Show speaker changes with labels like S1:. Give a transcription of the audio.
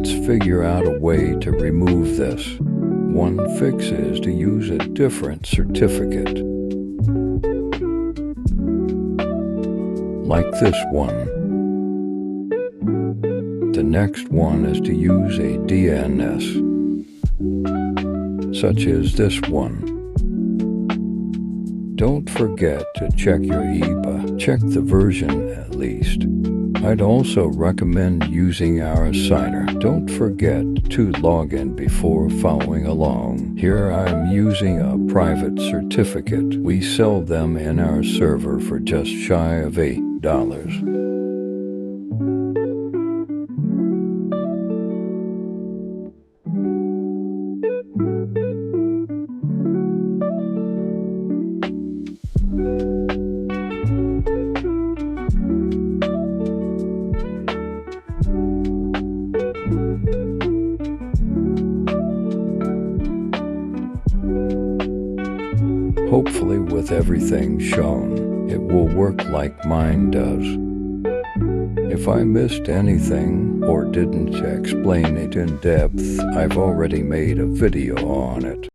S1: Let's figure out a way to remove this. One fix is to use a different certificate, like this one. The next one is to use a DNS, such as this one. Don't forget to check your IBA. Check the version at least. I'd also recommend using our signer. Don't forget to log in before following along. Here I'm using a private certificate. We sell them in our server for just shy of $8. Hopefully with everything shown, it will work like mine does. If I missed anything or didn't explain it in depth, I've already made a video on it.